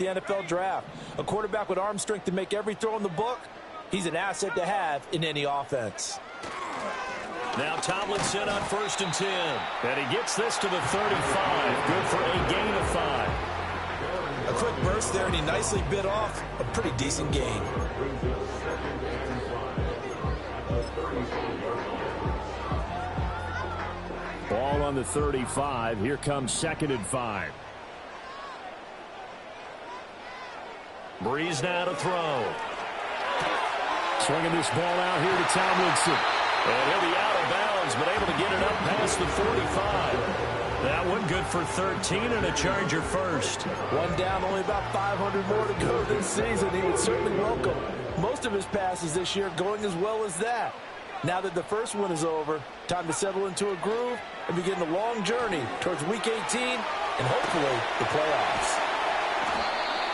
the NFL draft. A quarterback with arm strength to make every throw in the book, he's an asset to have in any offense. Now Tomlinson on 1st and 10. And he gets this to the 35. Good for a gain of 5. A quick burst there, and he nicely bit off a pretty decent gain. Ball on the 35. Here comes 2nd and 5. Breeze now to throw. Swinging this ball out here to Tomlinson. And he'll be out of bounds, but able to get it up past the 45. That one good for 13 and a Charger first. One down, only about 500 more to go this season. He would certainly welcome most of his passes this year going as well as that. Now that the first one is over, time to settle into a groove and begin the long journey towards Week 18 and hopefully the playoffs.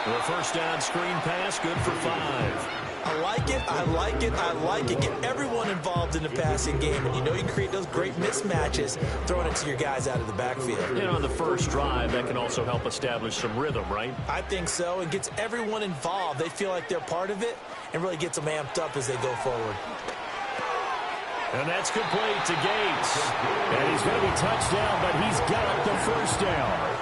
The first down screen pass, good for 5. I like it, I like it, I like it. Get everyone involved in the passing game, and you know you can create those great mismatches throwing it to your guys out of the backfield. You know, on the first drive, that can also help establish some rhythm, right? I think so. It gets everyone involved. They feel like they're part of it and really gets them amped up as they go forward. And that's complete to Gates. And he's going to be touchdown, but he's got the first down.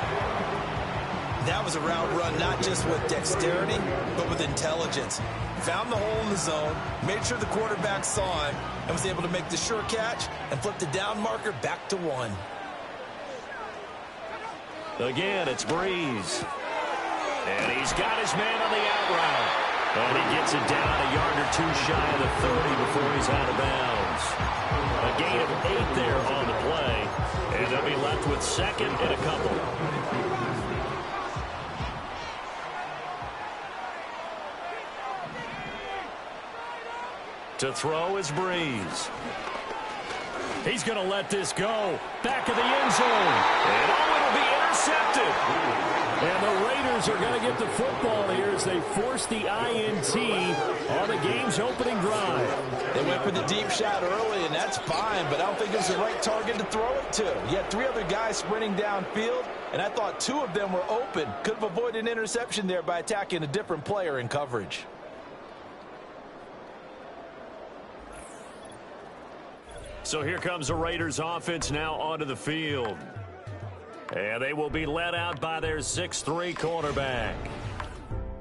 That was a route run not just with dexterity, but with intelligence. Found the hole in the zone, made sure the quarterback saw him, and was able to make the sure catch and flip the down marker back to 1. Again, it's Breeze. And he's got his man on the out route. And he gets it down a yard or 2 shy of the 30 before he's out of bounds. A gain of 8 there on the play. And they'll be left with 2nd and a couple. To throw is Breeze. He's going to let this go. Back of the end zone. And it'll be intercepted. And the Raiders are going to get the football here as they force the INT on the game's opening drive. They went for the deep shot early, and that's fine, but I don't think it was the right target to throw it to. You had 3 other guys sprinting downfield, and I thought 2 of them were open. Could have avoided an interception there by attacking a different player in coverage. So here comes the Raiders offense now onto the field. And they will be led out by their 6'3" quarterback.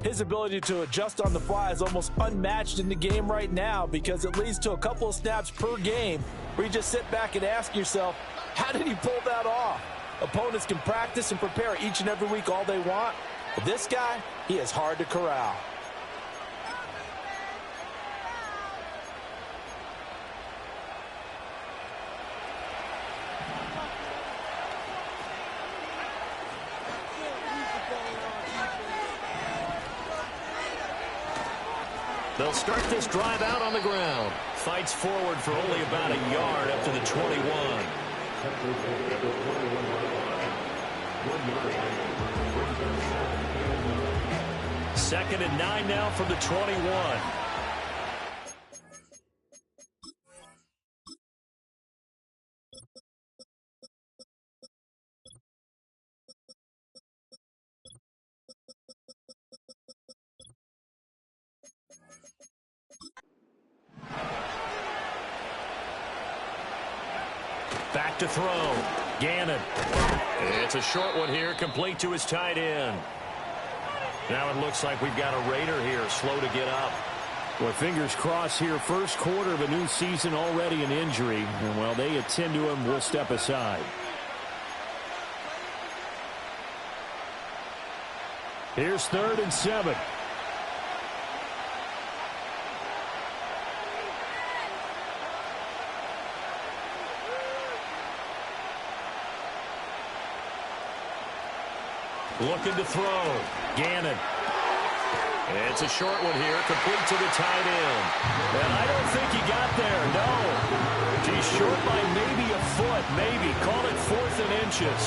His ability to adjust on the fly is almost unmatched in the game right now because it leads to a couple of snaps per game where you just sit back and ask yourself, how did he pull that off? Opponents can practice and prepare each and every week all they want, but this guy, he is hard to corral. They'll start this drive out on the ground. Fights forward for only about a yard up to the 21. 2nd and 9 now from the 21. Back to throw. Gannon. It's a short one here, complete to his tight end. Now it looks like we've got a Raider here, slow to get up. Well, fingers crossed here, first quarter of a new season, already an injury. And while they attend to him, we'll step aside. Here's 3rd and 7. Looking to throw. Gannon. It's a short one here, complete to the tight end. And I don't think he got there, no. He's short by maybe a foot, maybe. Call it 4th and inches.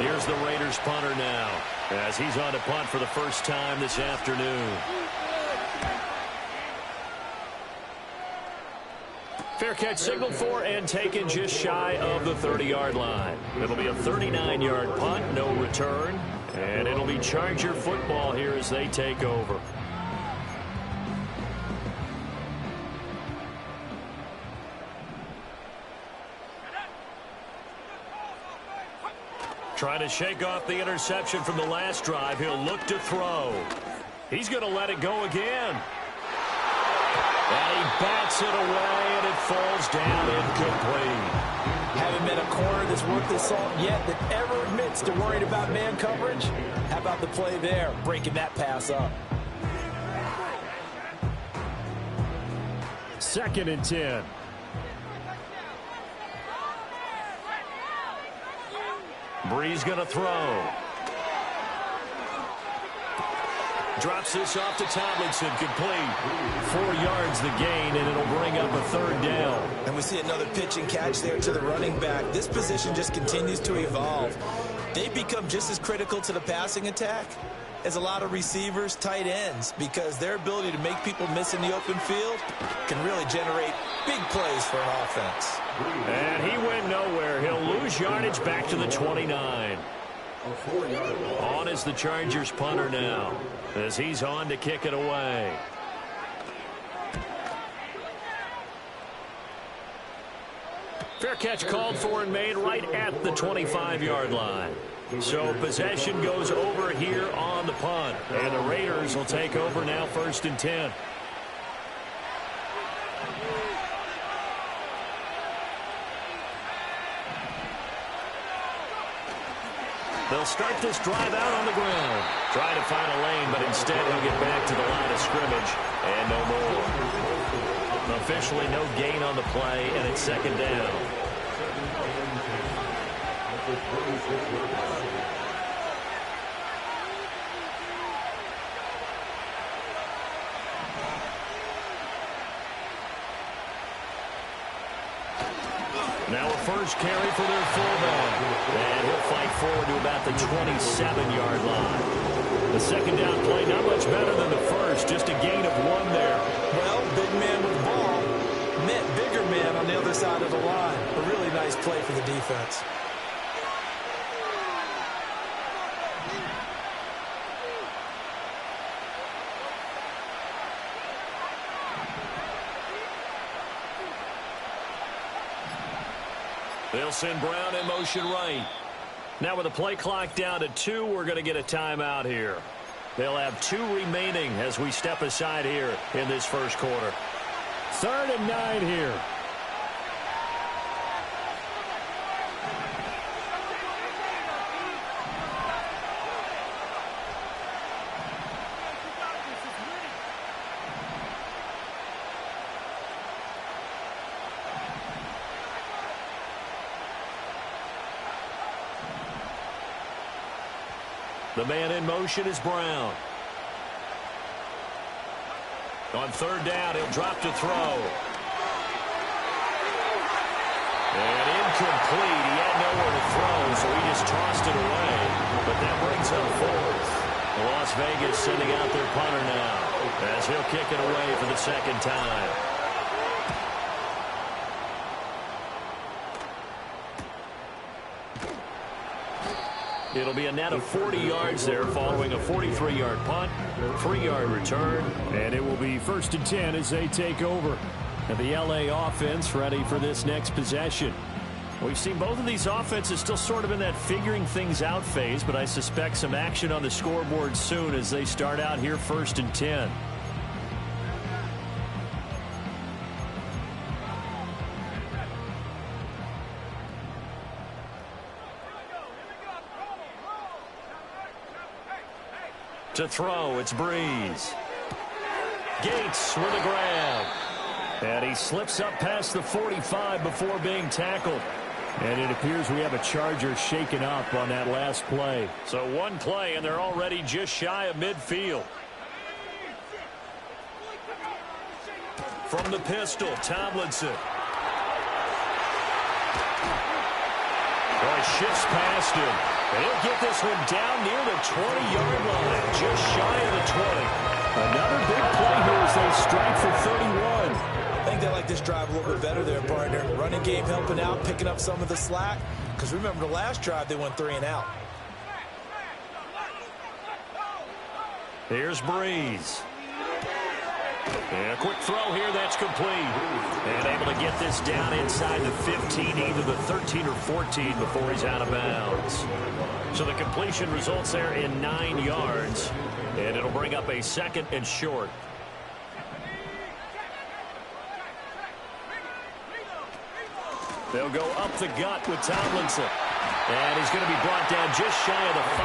Here's the Raiders punter now, as he's on to punt for the first time this afternoon. Fair catch signaled for and taken just shy of the 30-yard line. It'll be a 39-yard punt, no return. And it'll be Charger football here as they take over. Trying to shake off the interception from the last drive. He'll look to throw. He's going to let it go again. And he bats it away, and it falls down incomplete. Haven't been a corner that's worth his salt yet that ever admits to worrying about man coverage. How about the play there, breaking that pass up? 2nd and 10. Bree's going to throw. Drops this off to Tomlinson, complete. 4 yards the gain, and it'll bring up a 3rd down. And we see another pitch and catch there to the running back. This position just continues to evolve. They become just as critical to the passing attack as a lot of receivers, tight ends, because their ability to make people miss in the open field can really generate big plays for an offense. And he went nowhere. He'll lose yardage back to the 29. On is the Chargers punter now, as he's on to kick it away. Fair catch called for and made right at the 25-yard line. So possession goes over here on the punt. And the Raiders will take over now, 1st and 10. They'll start this drive out on the ground. Try to find a lane, but instead he'll get back to the line of scrimmage. And no more. Officially no gain on the play, and it's 2nd down. Now a first carry for their fullback. And he'll fight forward to about the 27-yard line. The 2nd down play not much better than the first. Just a gain of 1 there. Well, big man with the ball meant bigger man on the other side of the line. A really nice play for the defense. They'll send Brown in motion right. Now with the play clock down to 2, we're going to get a timeout here. They'll have 2 remaining as we step aside here in this first quarter. 3rd and 9 here. The man in motion is Brown. On 3rd down, he'll drop to throw. And incomplete. He had nowhere to throw, so he just tossed it away. But that brings up 4th. Las Vegas sending out their punter now, as he'll kick it away for the 2nd time. It'll be a net of 40 yards there following a 43-yard punt, 3-yard return. And it will be 1st and 10 as they take over. And the LA offense ready for this next possession. We've seen both of these offenses still sort of in that figuring things out phase, but I suspect some action on the scoreboard soon as they start out here 1st and 10. To throw, it's Breeze. Gates with a grab. And he slips up past the 45 before being tackled. And it appears we have a Charger shaken up on that last play. So 1 play, and they're already just shy of midfield. From the pistol, Tomlinson. Boy, shifts past him. And he'll get this one down near the 20-yard line, just shy of the 20. Another big play here as they strike for 31. I think they like this drive a little bit better there, partner. Running game helping out, picking up some of the slack. Because remember, the last drive, they went 3 and out. Here's Breeze. And a quick throw here, that's complete. And able to get this down inside the 15, either the 13 or 14 before he's out of bounds. So the completion results there in 9 yards. And it'll bring up a 2nd and short. They'll go up the gut with Tomlinson. And he's going to be brought down just shy of the 5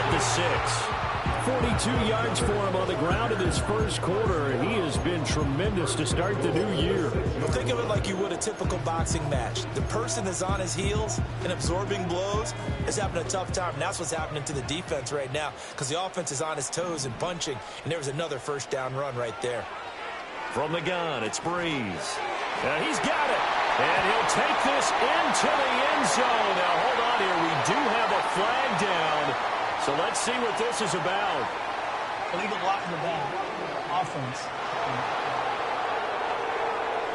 and the 6. 42 yards for him on the ground in this first quarter. He has been tremendous to start the new year. Well, think of it like you would a typical boxing match. The person that's on his heels and absorbing blows is having a tough time. And that's what's happening to the defense right now because the offense is on his toes and punching. And there was another first down run right there. From the gun, it's Breeze. He's got it. And he'll take this into the end zone. Now, hold on here. We do have a flag down. So let's see what this is about. Illegal block in the back. Offense.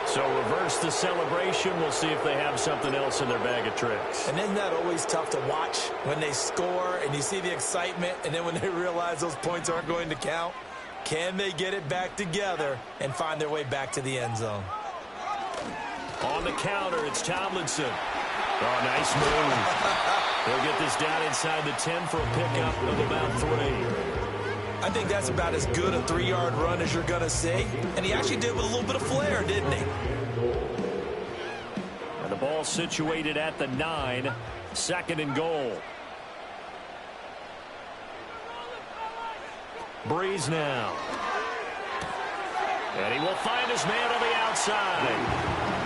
So reverse the celebration. We'll see if they have something else in their bag of tricks. And isn't that always tough to watch when they score and you see the excitement and then when they realize those points aren't going to count? Can they get it back together and find their way back to the end zone? On the counter, it's Tomlinson. Oh, nice move. They'll get this down inside the 10 for a pickup of about 3. I think that's about as good a 3-yard run as you're going to see. And he actually did with a little bit of flair, didn't he? And the ball situated at the 9. 2nd and goal. Breeze now. And he will find his man on the outside.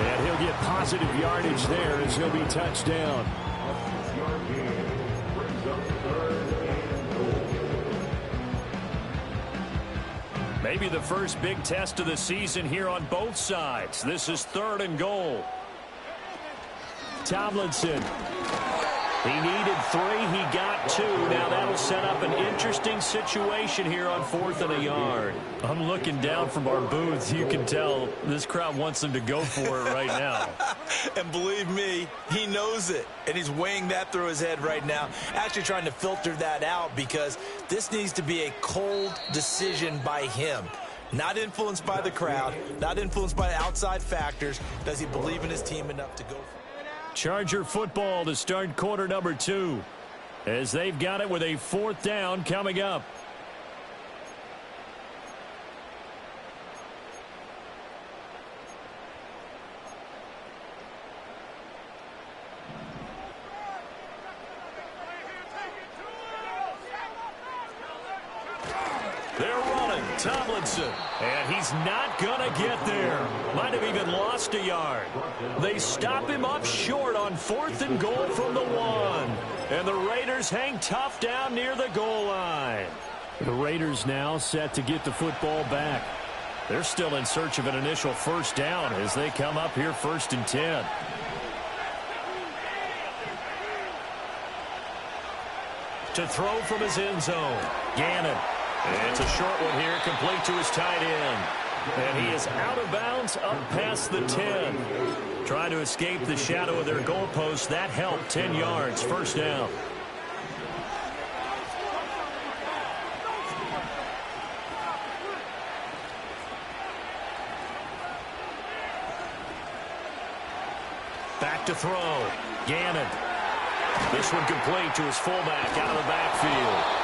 And he'll get positive yardage there as he'll be touched down. Maybe the first big test of the season here on both sides. This is 3rd and goal. Tomlinson. He needed 3. He got 2. Now that'll set up an interesting situation here on 4th and a yard. I'm looking down from our booth. You can tell this crowd wants them to go for it right now. And believe me, he knows it. And he's weighing that through his head right now. Actually trying to filter that out because this needs to be a cold decision by him. Not influenced by the crowd. Not influenced by outside factors. Does he believe in his team enough to go for it? Charger football to start quarter number 2. As they've got it with a 4th down coming up. They're running. Tomlinson. And he's not going to get there. Might have even lost a yard. They stop him up short on 4th and goal from the 1. And the Raiders hang tough down near the goal line. The Raiders now set to get the football back. They're still in search of an initial first down as they come up here 1st and 10. To throw from his end zone. Gannon. It's a short one here, complete to his tight end. And he is out of bounds up past the 10. Trying to escape the shadow of their goalpost. That helped. 10 yards, 1st down. Back to throw. Gannon. This one complete to his fullback out of the backfield.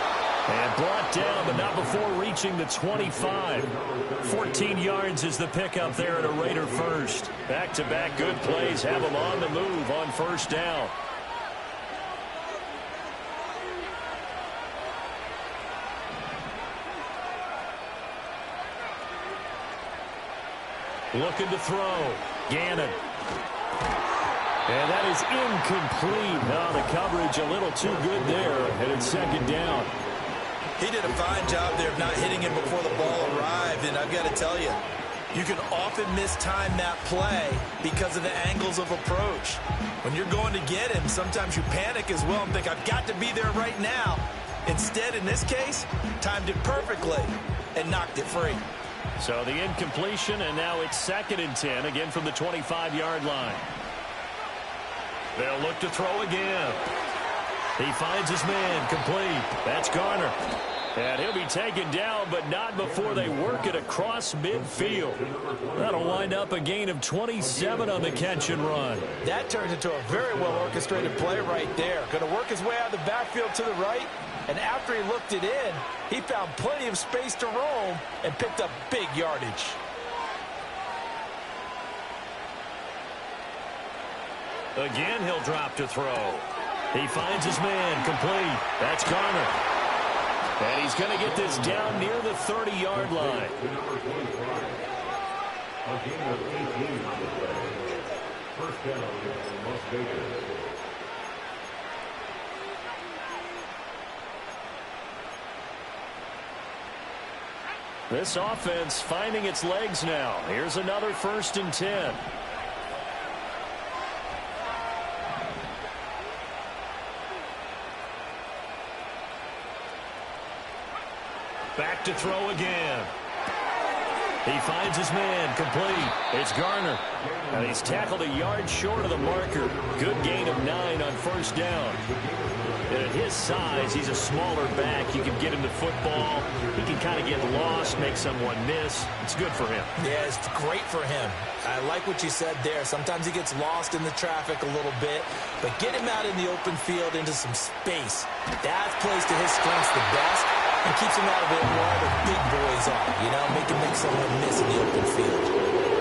And brought down, but not before reaching the 25. 14 yards is the pickup there at a Raider first. Back-to-back good plays have them on the move on 1st down. Looking to throw. Gannon. And that is incomplete. Now the coverage a little too good there, and it's 2nd down. He did a fine job there of not hitting him before the ball arrived, and I've got to tell you, you can often mistime that play because of the angles of approach. When you're going to get him, sometimes you panic as well and think, I've got to be there right now. Instead, in this case, timed it perfectly and knocked it free. So the incompletion, and now it's 2nd and 10, again from the 25-yard line. They'll look to throw again. He finds his man complete. That's Garner. And he'll be taken down, but not before they work it across midfield. That'll wind up a gain of 27 on the catch and run. That turns into a very well-orchestrated play right there. Going to work his way out of the backfield to the right, and after he looked it in, he found plenty of space to roam and picked up big yardage. Again, he'll drop to throw. He finds his man, complete. That's Garner. And he's going to get this down near the 30-yard line. This offense finding its legs now. Here's another 1st and 10. Back to throw again. He finds his man, complete. It's Garner. And he's tackled a yard short of the marker. Good gain of 9 on 1st down. And at his size, he's a smaller back. You can get him to football. He can kind of get lost, make someone miss. It's good for him. Yeah, it's great for him. I like what you said there. Sometimes he gets lost in the traffic a little bit, but get him out in the open field into some space. That plays to his strengths the best and keeps him out of it where all the big boys are, you know, make him make someone miss in the open field.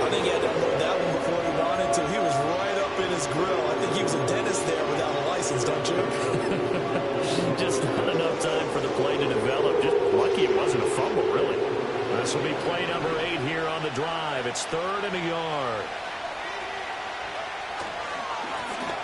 I think he had to unload that one before he wanted to. He was right up in his grill. I think he was a dentist there without a license, don't you? Just not enough time for the play to develop. Just lucky it wasn't a fumble, really. This will be play number 8 here on the drive. It's 3rd and a yard.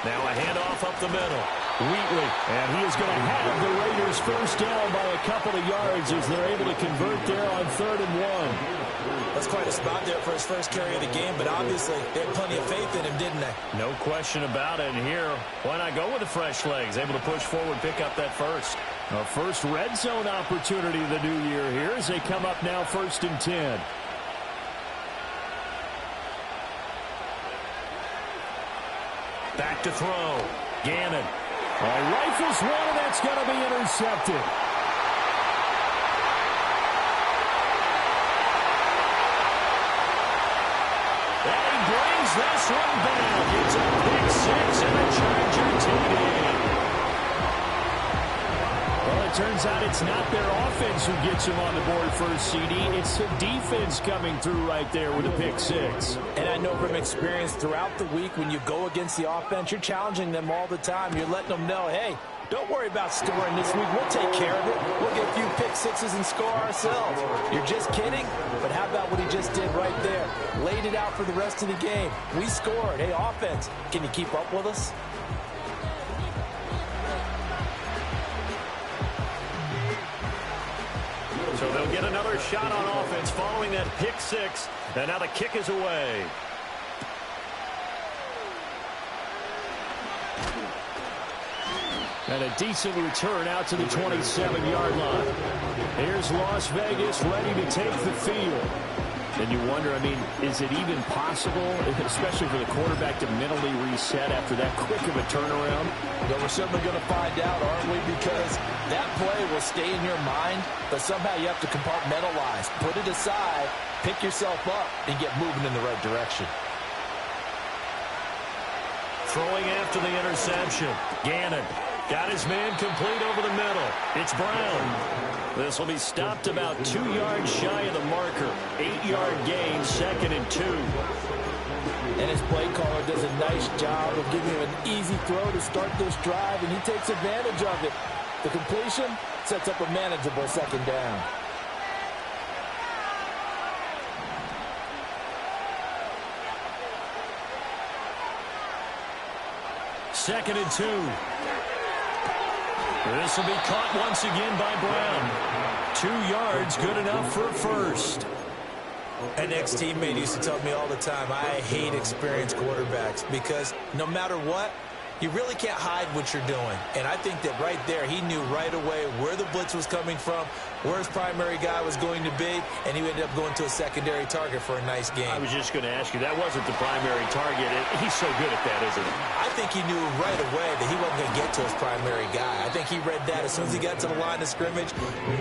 Now a handoff up the middle. Wheatley, and he is going to have the Raiders 1st down by a couple of yards as they're able to convert there on 3rd and 1. That's quite a spot there for his first carry of the game, but obviously they had plenty of faith in him, didn't they? No question about it. And here, why not go with the fresh legs? Able to push forward, pick up that first. A first red zone opportunity of the new year here as they come up now 1st and 10. Back to throw. Gannon. Rifles one, and that's going to be intercepted. And he brings this one back. It's a pick 6 and a Charger TD. Well, it turns out it's not their offense who gets him on the board first, CD. It's the defense coming through right there with a pick 6. And I know from experience throughout the week when you go against the offense, you're challenging them all the time. You're letting them know, hey, don't worry about scoring this week. We'll take care of it. We'll get a few pick 6s and score ourselves. You're just kidding? But how about what he just did right there? Laid it out for the rest of the game. We scored. Hey, offense, can you keep up with us? So they'll get another shot on offense following that pick 6. And now the kick is away. And a decent return out to the 27-yard line. Here's Las Vegas ready to take the field. And you wonder, I mean, is it even possible, especially for the quarterback, to mentally reset after that quick of a turnaround? But we're certainly going to find out, aren't we? Because that play will stay in your mind, but somehow you have to compartmentalize. Put it aside, pick yourself up, and get moving in the right direction. Throwing after the interception. Gannon got his man complete over the middle. It's Brown. This will be stopped about 2 yards shy of the marker. 8-yard gain, 2nd and 2. And his play caller does a nice job of giving him an easy throw to start this drive, and he takes advantage of it. The completion sets up a manageable 2nd down. Second and 2. This will be caught once again by Brown. 2 yards, good enough for a first. An ex-teammate used to tell me all the time, I hate experienced quarterbacks because no matter what, you really can't hide what you're doing. And I think that right there, he knew right away where the blitz was coming from, where his primary guy was going to be, and he ended up going to a secondary target for a nice game. I was just going to ask you, that wasn't the primary target. He's so good at that, isn't he? I think he knew right away that he wasn't going to get to his primary guy. I think he read that as soon as he got to the line of scrimmage,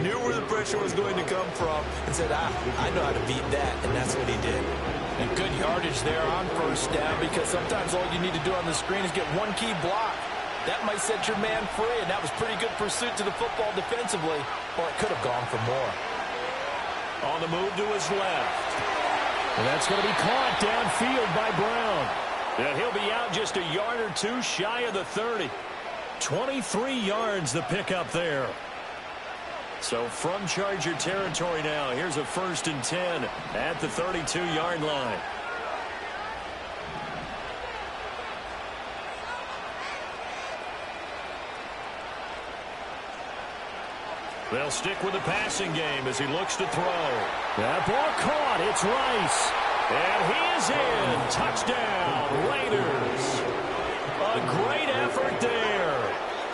knew where the pressure was going to come from, and said, I know how to beat that, and that's what he did. And good yardage there on first down, because sometimes all you need to do on the screen is get one key block. That might set your man free, and that was pretty good pursuit to the football defensively, or it could have gone for more. On the move to his left. And that's going to be caught downfield by Brown. And he'll be out just a yard or two shy of the 30. 23 yards the pickup there. So from Charger territory now, here's a 1st and 10 at the 32-yard line. They'll stick with the passing game as he looks to throw. That ball caught. It's Rice. And he is in. Touchdown, Raiders. A great effort there.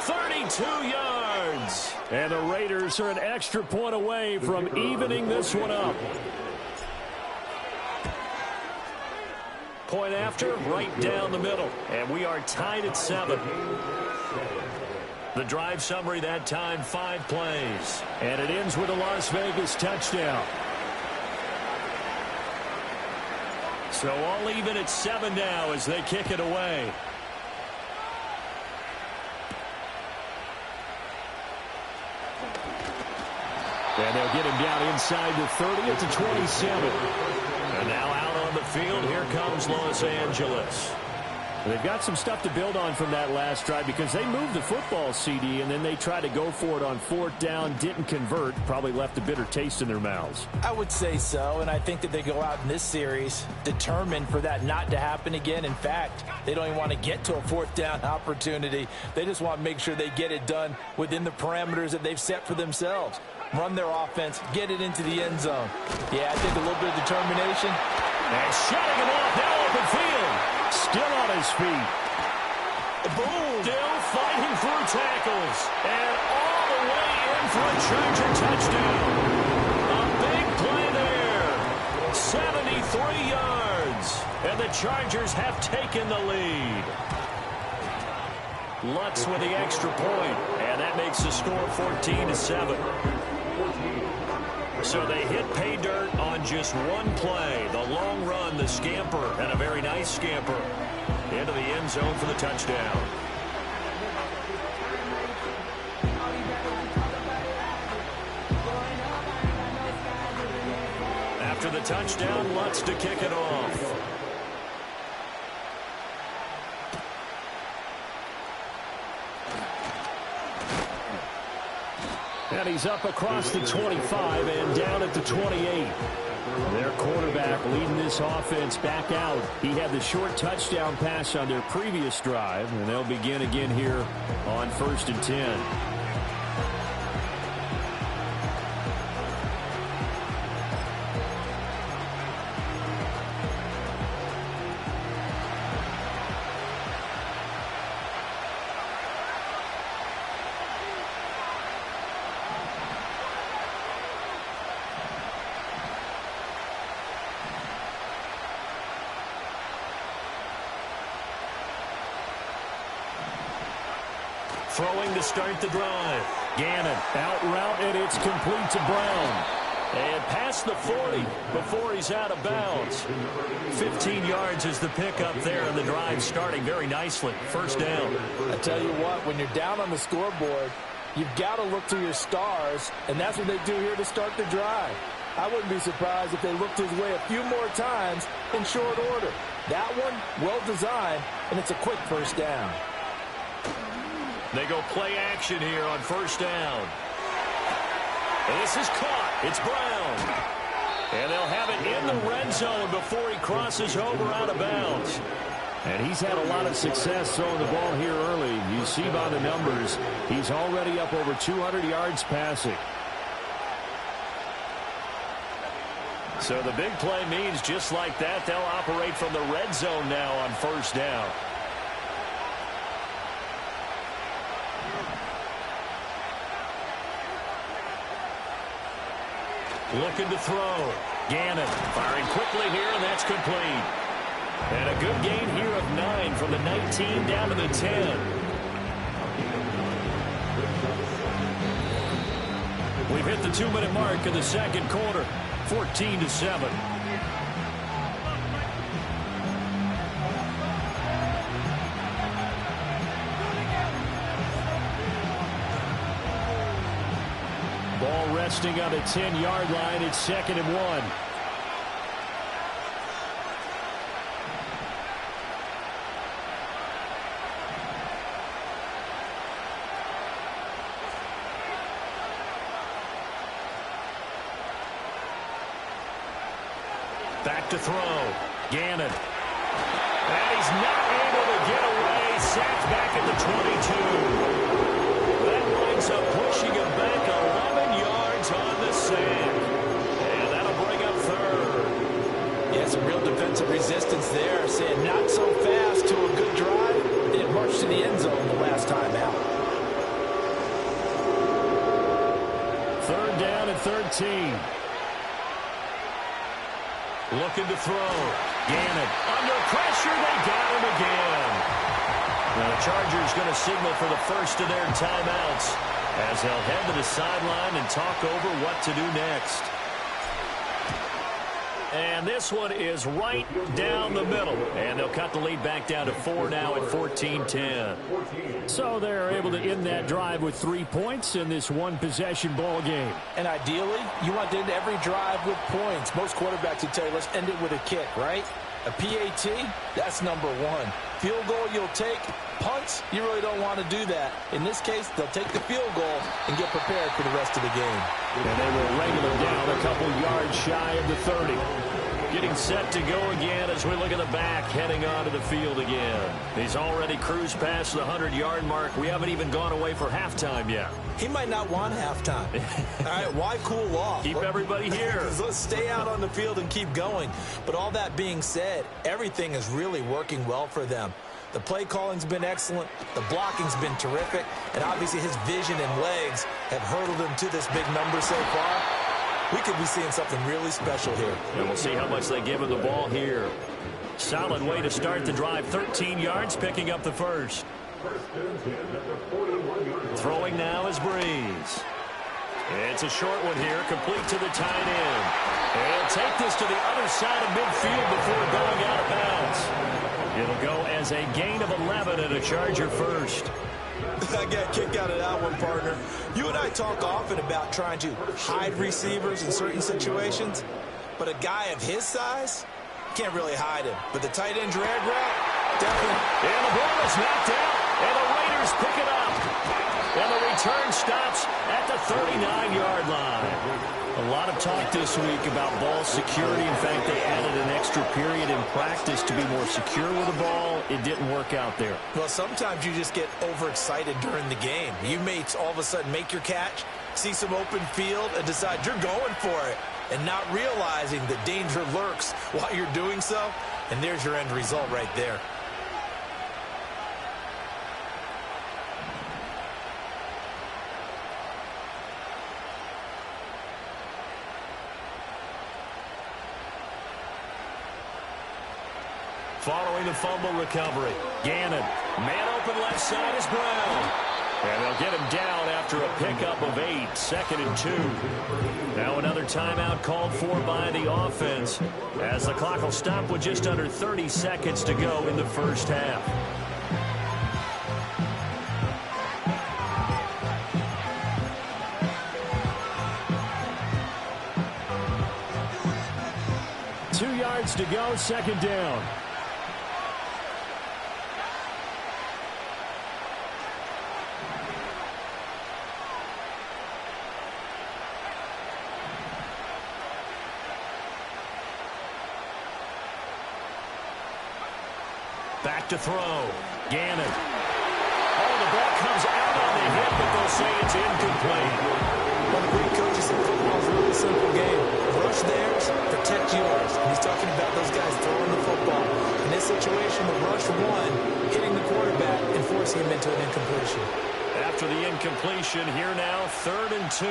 32 yards. And the Raiders are an extra point away from evening this one up. Point after, right down the middle. And we are tied at 7. The drive summary that time, 5 plays. And it ends with a Las Vegas touchdown. So all even at 7 now as they kick it away. And they'll get him down inside the 30 at the 27. And now out on the field, here comes Los Angeles. They've got some stuff to build on from that last drive because they moved the football, CD, and then they tried to go for it on 4th down, didn't convert, probably left a bitter taste in their mouths. I would say so, and I think that they go out in this series determined for that not to happen again. In fact, they don't even want to get to a 4th down opportunity. They just want to make sure they get it done within the parameters that they've set for themselves. Run their offense, get it into the end zone. Yeah, I think a little bit of determination. And shutting him off, now open field. Still on his feet. Boom. Still fighting through tackles. And all the way in for a Charger touchdown. A big play there. 73 yards. And the Chargers have taken the lead. Lutz with the extra point. And that makes the score 14-7. So they hit pay dirt on just one play. The long run, the scamper, and a very nice scamper into the end zone for the touchdown. After the touchdown, Lutz to kick it off. And he's up across the 25 and down at the 28. Their quarterback leading this offense back out. He had the short touchdown pass on their previous drive, and they'll begin again here on 1st and 10. Throwing to start the drive. Gannon out route, and it's complete to Brown. And past the 40 before he's out of bounds. 15 yards is the pickup there, and the drive starting very nicely. 1st down. I tell you what, when you're down on the scoreboard, you've got to look to your stars, and that's what they do here to start the drive. I wouldn't be surprised if they looked his way a few more times in short order. That one, well designed, and it's a quick 1st down. They go play action here on 1st down. And this is caught. It's Brown. And they'll have it in the red zone before he crosses over out of bounds. And he's had a lot of success throwing the ball here early. You see by the numbers, he's already up over 200 yards passing. So the big play means just like that, they'll operate from the red zone now on 1st down. Looking to throw. Gannon firing quickly here, and that's complete. And a good gain here of 9 from the 19 down to the 10. We've hit the 2-minute mark in the second quarter. 14-7. Ball resting on the 10-yard line. It's 2nd and 1. Back to throw. Gannon. And he's not able to get away. Sacked back at the 22. That winds up pushing him back 11 yards on the sack. And that'll bring up 3rd. Yeah, some real defensive resistance there. Saying not so fast to a good drive. It marched to the end zone the last time out. 3rd down and 13. Looking to throw. Gannon under pressure. They got him again. Now the Chargers going to signal for the first of their timeouts as they'll head to the sideline and talk over what to do next. And this one is right down the middle. And they'll cut the lead back down to 4 now at 14-10. So they're able to end that drive with 3 points in this one-possession ball game. And ideally, you want to end every drive with points. Most quarterbacks would tell you, let's end it with a kick, right? A PAT, that's number 1. Field goal you'll take. Punts, you really don't want to do that. In this case, they'll take the field goal and get prepared for the rest of the game. And they will wrangle him down a couple yards shy of the 30. Getting set to go again as we look at the back, heading onto the field again. He's already cruised past the 100-yard mark. We haven't even gone away for halftime yet. He might not want halftime. All right, why cool off? Keep everybody here. Let's stay out on the field and keep going. But all that being said, everything is really working well for them. The play calling's been excellent. The blocking's been terrific. And obviously his vision and legs have hurdled him to this big number so far. We could be seeing something really special here. And we'll see how much they give him the ball here. Solid way to start the drive. 13 yards, picking up the first. Throwing now is Breeze. It's a short one here, complete to the tight end. He'll take this to the other side of midfield before going out of bounds. It'll go as a gain of 11 and a Charger first. I got a kick out of that one, partner. You and I talk often about trying to hide receivers in certain situations, but a guy of his size can't really hide him. But the tight end drag route, definitely. And the ball is knocked out, and the Raiders pick it up. And the return stops at the 39-yard line. A lot of talk this week about ball security. In fact, they added an extra period in practice to be more secure with the ball. It didn't work out there. Well, sometimes you just get overexcited during the game. You may all of a sudden make your catch, see some open field, and decide you're going for it, and not realizing the danger lurks while you're doing so. And there's your end result right there. Following the fumble recovery, Gannon, man open left side is Brown. And they'll get him down after a pickup of 8, 2nd and 2. Now another timeout called for by the offense as the clock will stop with just under 30 seconds to go in the first half. Two yards to go, 2nd down. Back to throw. Gannon. Oh, the ball comes out on the hit, but they'll say it's incomplete. One of the great coaches in football is a really simple game. Rush theirs, protect yours. And he's talking about those guys throwing the football. In this situation, the rush one, hitting the quarterback and forcing him into an incompletion. After the incompletion, here now, 3rd and 2.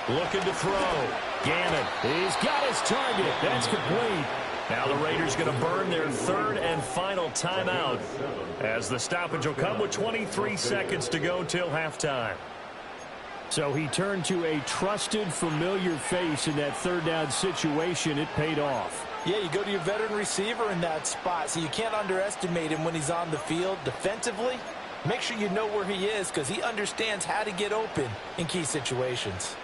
Looking to throw. Gannon. He's got his target. That's complete. Now the Raiders going to burn their third and final timeout as the stoppage will come with 23 seconds to go till halftime. So he turned to a trusted, familiar face in that third down situation. It paid off. Yeah, you go to your veteran receiver in that spot, so you can't underestimate him when he's on the field. Defensively, make sure you know where he is because he understands how to get open in key situations.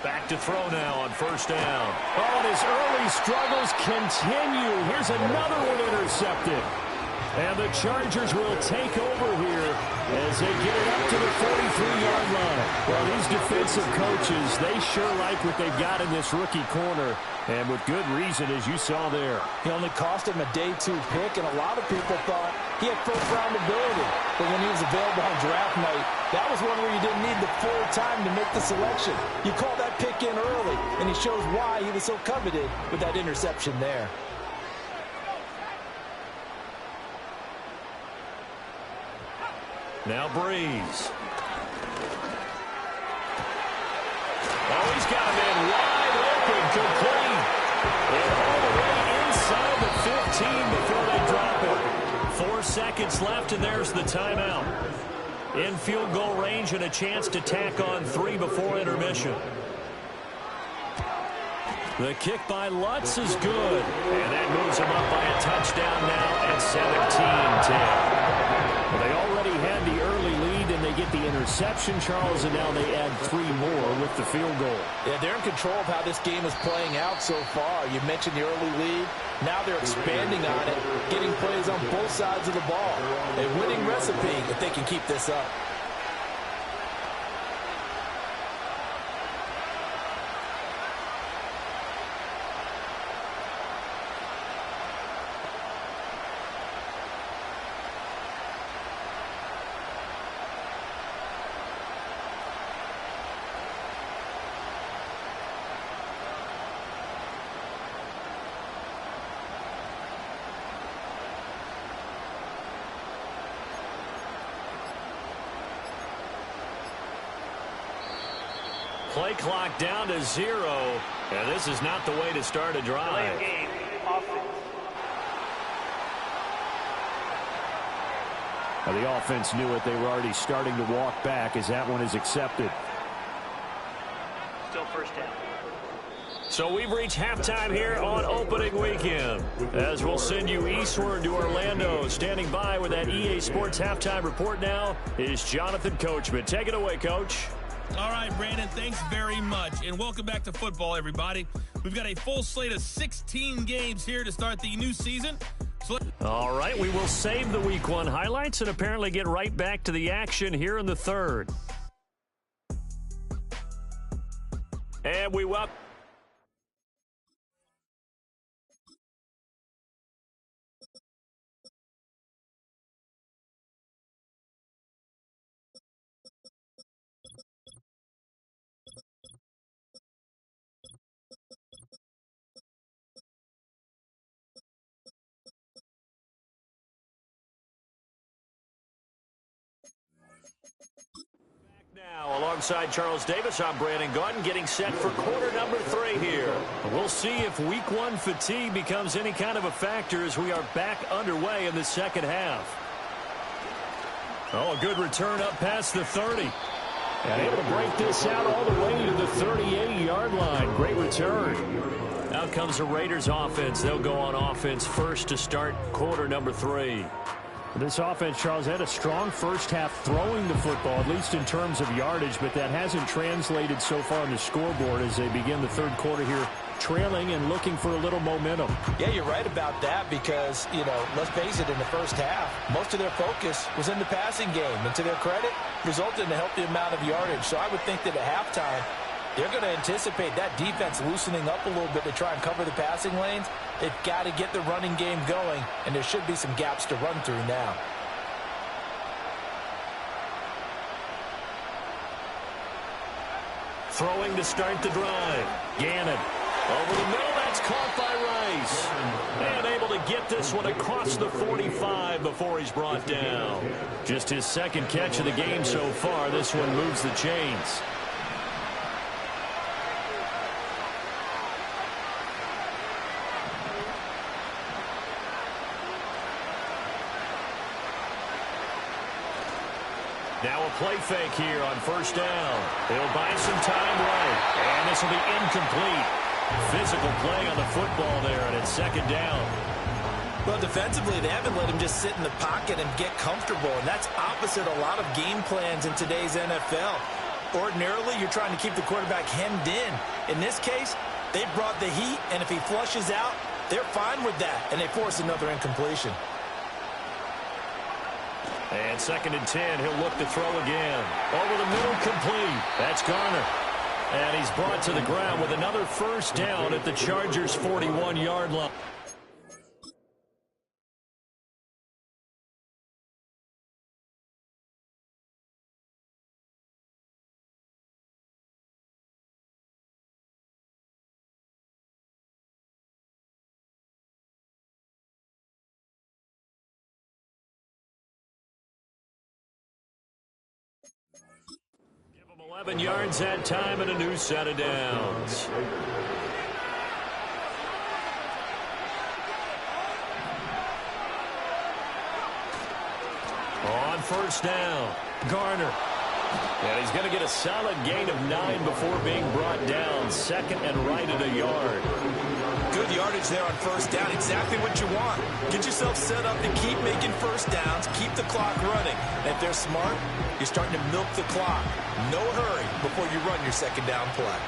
Back to throw now on first down. Oh, and his early struggles continue. Here's another one intercepted. And the Chargers will take over here as they get it up to the 43-yard line. Well, these defensive coaches, they sure like what they've got in this rookie corner. And with good reason, as you saw there. He only cost him a day 2 pick, and a lot of people thought he had first-round ability. But when he was available on draft night, that was one where you didn't need the full time to make the selection. You call that pick in early, and he shows why he was so coveted with that interception there. Now Breeze. Oh, he's got him in wide open, complete. And all the way inside the 15 before they drop it. 4 seconds left, and there's the timeout. In field goal range and a chance to tack on 3 before intermission. The kick by Lutz is good. And that moves him up by a touchdown now at 17-10. Well, they already had the early lead, and they get the interception, Charles, and now they add 3 more with the field goal. Yeah, they're in control of how this game is playing out so far. You mentioned the early lead. Now they're expanding on it, getting plays on both sides of the ball. A winning recipe if they can keep this up. Play clock down to 0, and this is not the way to start a drive. Game, offense. Well, the offense knew it. They were already starting to walk back as that one is accepted. Still first down. So we've reached halftime here on opening weekend. As we'll send you eastward to Orlando. Standing by with that EA Sports halftime report now is Jonathan Coachman. Take it away, Coach. All right, Brandon, thanks very much. And welcome back to football, everybody. We've got a full slate of 16 games here to start the new season. So all right, we will save the Week 1 highlights and apparently get right back to the action here in the third. And we welcome. Now, alongside Charles Davis, I'm Brandon Gaudin, getting set for quarter number 3 here. We'll see if Week 1 fatigue becomes any kind of a factor as we are back underway in the second half. Oh, a good return up past the 30. And able to break this out all the way to the 38-yard line. Great return. Out comes the Raiders offense. They'll go on offense first to start quarter number 3. This offense, Charles, had a strong first half throwing the football, at least in terms of yardage, but that hasn't translated so far on the scoreboard as they begin the third quarter here, trailing and looking for a little momentum. Yeah, you're right about that because, let's face it, in the first half, most of their focus was in the passing game. And to their credit, resulted in a healthy amount of yardage. So I would think that at halftime, they're going to anticipate that defense loosening up a little bit to try and cover the passing lanes. They've got to get the running game going, and there should be some gaps to run through now. Throwing to start the drive. Gannon. Over the middle, that's caught by Rice. And able to get this one across the 45 before he's brought down. Just his second catch of the game so far. This one moves the chains. Now a play fake here on first down. He'll buy some time right. And this will be incomplete. Physical play on the football there, and it's second down. Well, defensively, they haven't let him just sit in the pocket and get comfortable, and that's opposite a lot of game plans in today's NFL. Ordinarily, you're trying to keep the quarterback hemmed in. In this case, they brought the heat, and if he flushes out, they're fine with that, and they force another incompletion. And second and 10, he'll look to throw again. Over the middle, complete. That's Garner. And he's brought to the ground with another first down at the Chargers' 41-yard line. Give him 11 yards that time and a new set of downs. On first down, Garner. And he's going to get a solid gain of 9 before being brought down. Second and right at a yard. Good yardage there on first down. Exactly what you want. Get yourself set up to keep making first downs, keep the clock running. And if they're smart, you're starting to milk the clock. No hurry before you run your second down play.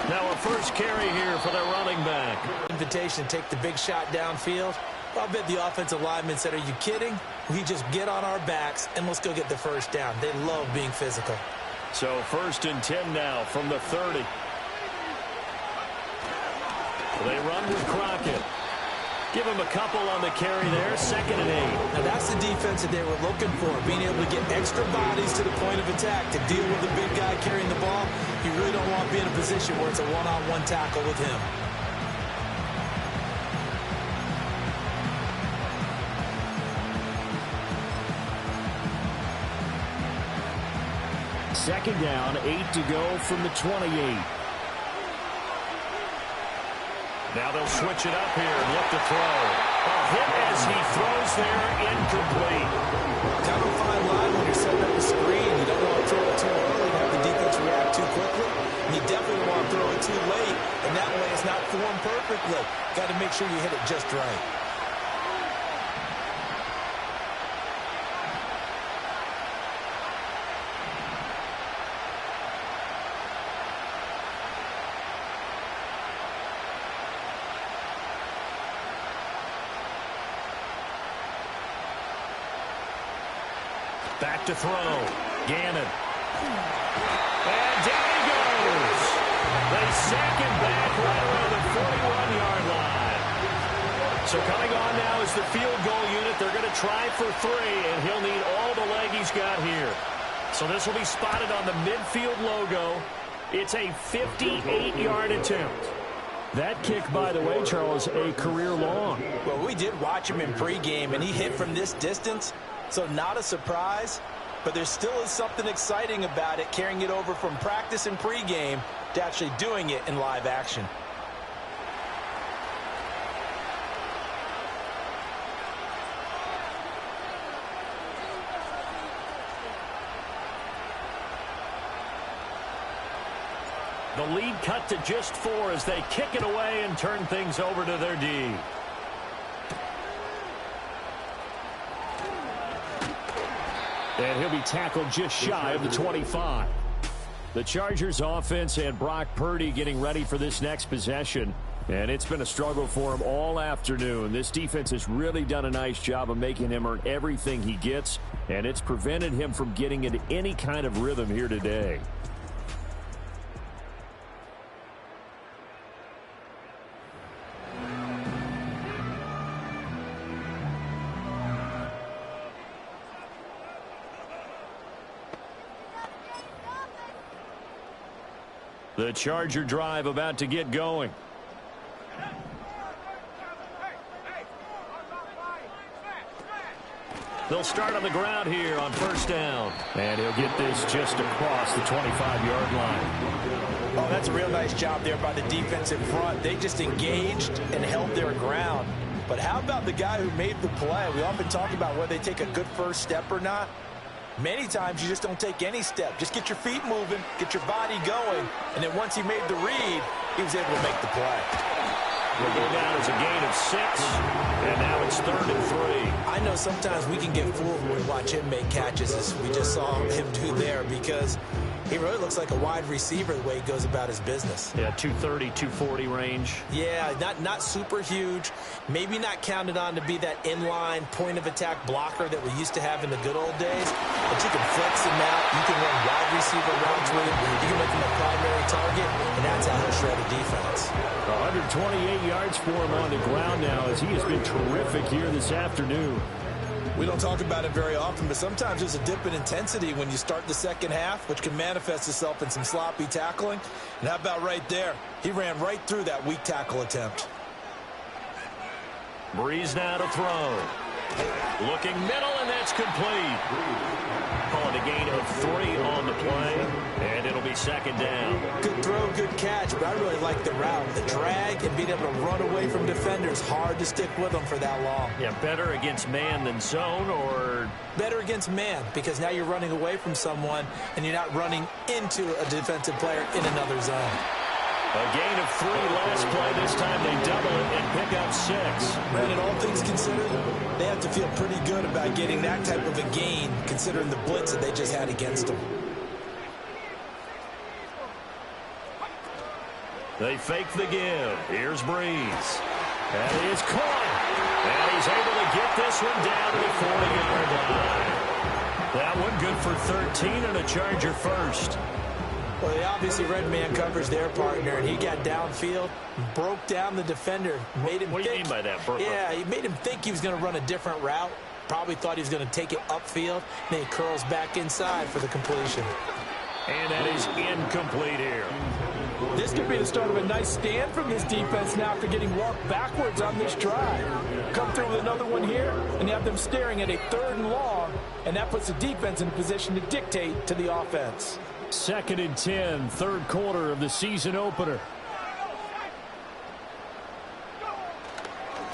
Now a first carry here for their running back. Invitation to take the big shot downfield. I'll bet the offensive lineman said, are you kidding? We just get on our backs and let's go get the first down. They love being physical. So first and 10 now from the 30. They run with Crockett. Give him a couple on the carry there. Second and 8. Now that's the defense that they were looking for, being able to get extra bodies to the point of attack to deal with the big guy carrying the ball. You really don't want to be in a position where it's a one-on-one tackle with him. Second down, 8 to go from the 28. Now they'll switch it up here and look to throw. A hit as he throws there, incomplete. Kind of a fine line when you're setting up a screen. You don't want to throw it too early and have the defense react too quickly. And you definitely don't want to throw it too late, and that way it's not formed perfectly. Got to make sure you hit it just right. Back to throw. Gannon. And down he goes. They sack him back right around the 41-yard line. So coming on now is the field goal unit. They're going to try for 3, and he'll need all the leg he's got here. So this will be spotted on the midfield logo. It's a 58-yard attempt. That kick, by the way, Charles, a career long. Well, we did watch him in pregame, and he hit from this distance. So not a surprise, but there still is something exciting about it, carrying it over from practice and pregame to actually doing it in live action. The lead cut to just 4 as they kick it away and turn things over to their D. And he'll be tackled just shy of the 25. The Chargers offense and Brock Purdy getting ready for this next possession. And it's been a struggle for him all afternoon. This defense has really done a nice job of making him earn everything he gets. And it's prevented him from getting into any kind of rhythm here today. The Charger drive about to get going. They'll start on the ground here on first down. And he'll get this just across the 25-yard line. Oh, that's a real nice job there by the defensive front. They just engaged and held their ground. But how about the guy who made the play? We often talk about whether they take a good first step or not. Many times you just don't take any step. Just get your feet moving, get your body going, and then once he made the read, he was able to make the play. We'll go down as a gain of 6, and now it's 3rd and 3. I know sometimes we can get fooled when we watch him make catches, as we just saw him do there, because he really looks like a wide receiver the way he goes about his business. Yeah, 230, 240 range. Yeah, not super huge. Maybe not counted on to be that inline point-of-attack blocker that we used to have in the good old days. But you can flex him out. You can run wide receiver routes with him. You can make him a primary target, and that's how he'll shred a defense. 128 yards for him on the ground now, as he has been terrific here this afternoon. We don't talk about it very often, but sometimes there's a dip in intensity when you start the second half, which can manifest itself in some sloppy tackling. And how about right there? He ran right through that weak tackle attempt. Breeze now to throw. Looking middle, and that's complete. Calling a gain of 3 on the play, and it'll be second down. Good throw, good catch, but I really like the route. The drag and being able to run away from defenders, hard to stick with them for that long. Yeah, better against man than zone, or? Better against man, because now you're running away from someone, and you're not running into a defensive player in another zone. A gain of 3 last play. This time they double it and pick up 6. Brandon, all things considered, they have to feel pretty good about getting that type of a gain, considering the blitz that they just had against them. They fake the give. Here's Breeze. That is caught. And he's able to get this one down to the 40-yard line. That one good for 13 and a Charger first. Well, they obviously read man coverage their partner, and he got downfield, broke down the defender, made him What do you mean by that, Yeah, he made him think he was going to run a different route. Probably thought he was going to take it upfield. Then he curls back inside for the completion. And that is incomplete here. This could be the start of a nice stand from this defense now after getting walked backwards on this drive. Come through with another one here, and you have them staring at a 3rd and long, and that puts the defense in a position to dictate to the offense. 2nd and 10, 3rd quarter of the season opener.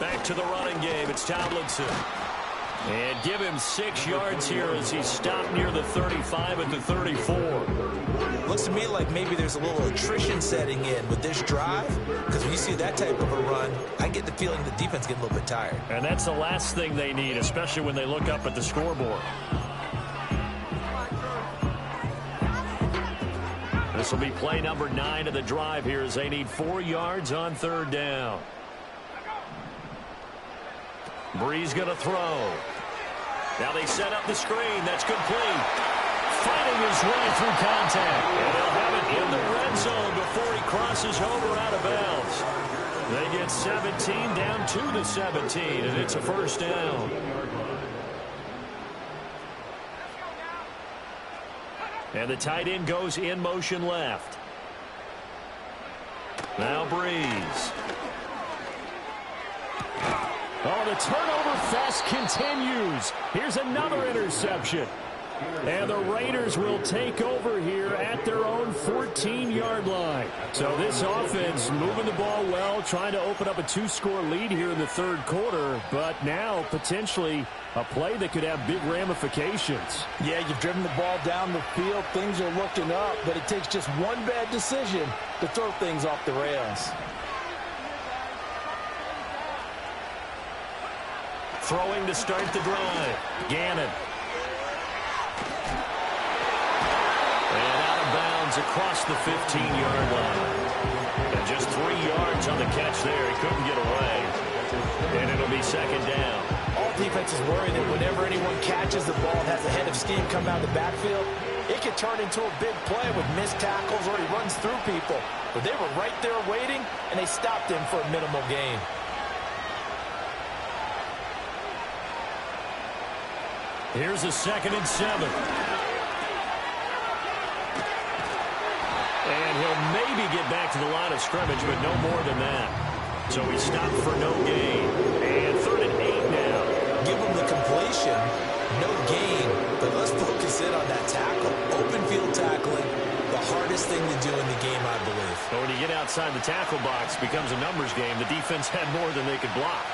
Back to the running game. It's Tomlinson. And give him 6 yards here as he's stopped near the 35 at the 34. Looks to me like maybe there's a little attrition setting in with this drive, because when you see that type of a run, I get the feeling the defense getting a little bit tired. And that's the last thing they need, especially when they look up at the scoreboard. This will be play number 9 of the drive here as they need 4 yards on 3rd down. Breeze going to throw. Now they set up the screen. That's complete. Fighting his way through contact. And they'll have it in the red zone before he crosses over out of bounds. They get 17 down to the 17, and it's a first down. And the tight end goes in motion left. Now Breeze. Oh, the turnover fest continues. Here's another interception. And the Raiders will take over here at their own 14-yard line. So this offense moving the ball well, trying to open up a 2-score lead here in the 3rd quarter. But now potentially a play that could have big ramifications. Yeah, you've driven the ball down the field. Things are looking up, but it takes just one bad decision to throw things off the rails. Throwing to start the drive. Gannon. And out of bounds across the 15-yard line. And just 3 yards on the catch there. He couldn't get away. And it'll be second down. All defenses worry that whenever anyone catches the ball and has a head of steam come out of the backfield, it could turn into a big play with missed tackles or he runs through people. But they were right there waiting, and they stopped him for a minimal gain. Here's a 2nd and 7. And he'll maybe back to the line of scrimmage, but no more than that. So he stopped for no gain. And 3rd and 8 now. Give him the completion, no gain, but let's focus in on that tackle. Open field tackling, the hardest thing to do in the game, I believe. But when you get outside the tackle box, it becomes a numbers game. The defense had more than they could block.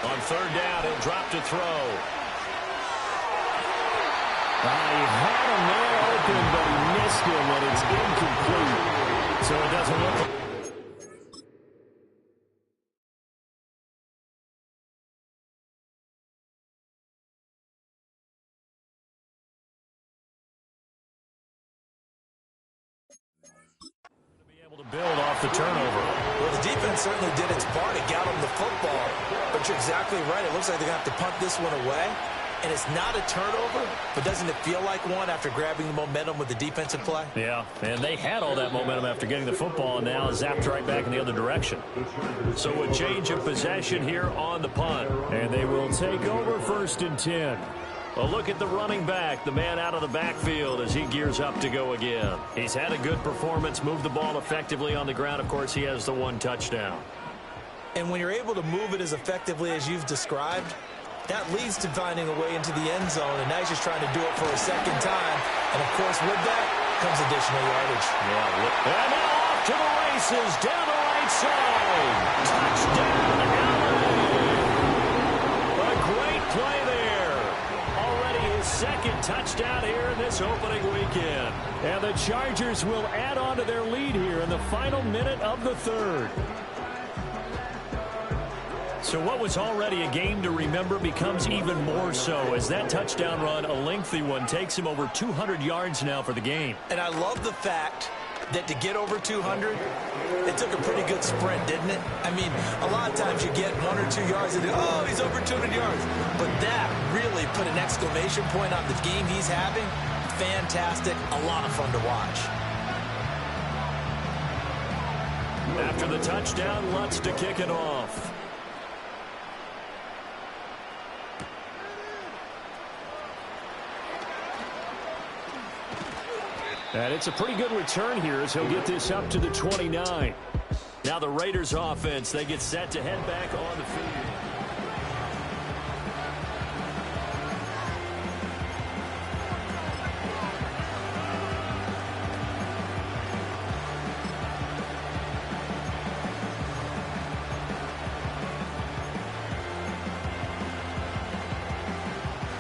On 3rd down, he'll drop to throw. He had him there open, but he missed him, and it's incomplete. So it doesn't look like... to build off the turnover. Well, the defense certainly did its part. It got them the football. But you're exactly right. It looks like they're going to have to punt this one away. And it's not a turnover, but doesn't it feel like one after grabbing the momentum with the defensive play? Yeah, and they had all that momentum after getting the football, and now zapped right back in the other direction. So a change of possession here on the punt. And they will take over 1st and 10. Well, look at the running back, the man out of the backfield as he gears up to go again. He's had a good performance, moved the ball effectively on the ground. Of course, he has the 1 touchdown. And when you're able to move it as effectively as you've described, that leads to finding a way into the end zone, and now he's just trying to do it for a second time. And, of course, with that comes additional yardage. Yeah, and now off to the races, down the right side. Touchdown, LA! A great play there. Already his 2nd touchdown here in this opening weekend. And the Chargers will add on to their lead here in the final minute of the 3rd. So what was already a game to remember becomes even more so as that touchdown run, a lengthy one, takes him over 200 yards now for the game. And I love the fact that to get over 200, it took a pretty good sprint, didn't it? I mean, a lot of times you get 1 or 2 yards and, oh, he's over 200 yards. But that really put an exclamation point on the game he's having. Fantastic, a lot of fun to watch. After the touchdown, Lutz to kick it off. And it's a pretty good return here as he'll get this up to the 29. Now the Raiders offense, they get set to head back on the field.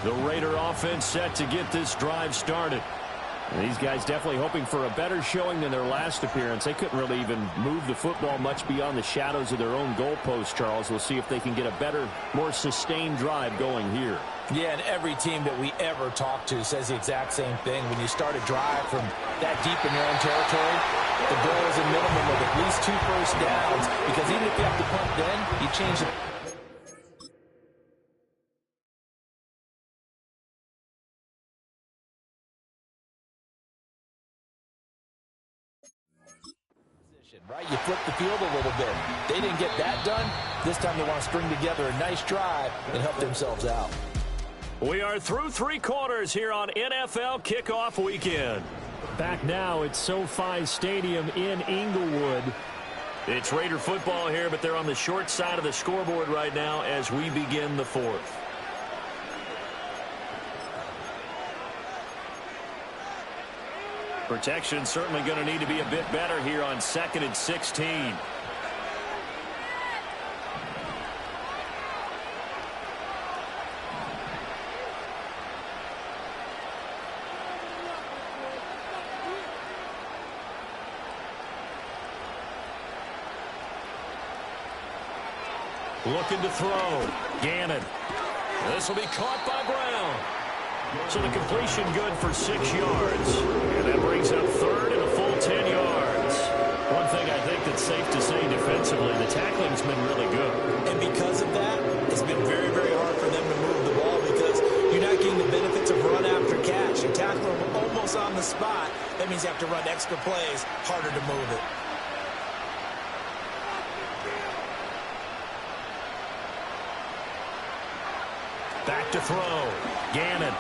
The Raider offense set to get this drive started. And these guys definitely hoping for a better showing than their last appearance. They couldn't really even move the football much beyond the shadows of their own goalpost, Charles. We'll see if they can get a better, more sustained drive going here. Yeah, and every team that we ever talk to says the exact same thing. When you start a drive from that deep in your own territory, the goal is a minimum of at least 2 first downs, because even if you have to punt then, you change the... Right, you flip the field a little bit. They didn't get that done. This time they want to string together a nice drive and help themselves out. We are through 3 quarters here on NFL Kickoff Weekend. Back now at SoFi Stadium in Inglewood. It's Raider football here, but they're on the short side of the scoreboard right now as we begin the 4th. Protection certainly going to need to be a bit better here on 2nd and 16. Looking to throw. Gannon. This will be caught by Brown. So the completion good for 6 yards. And that brings up 3rd and a full 10 yards. One thing I think that's safe to say defensively, the tackling's been really good. And because of that, it's been very, very hard for them to move the ball because you're not getting the benefits of run after catch. You tackle them almost on the spot. That means you have to run extra plays, harder to move it. Back to throw. Gannon.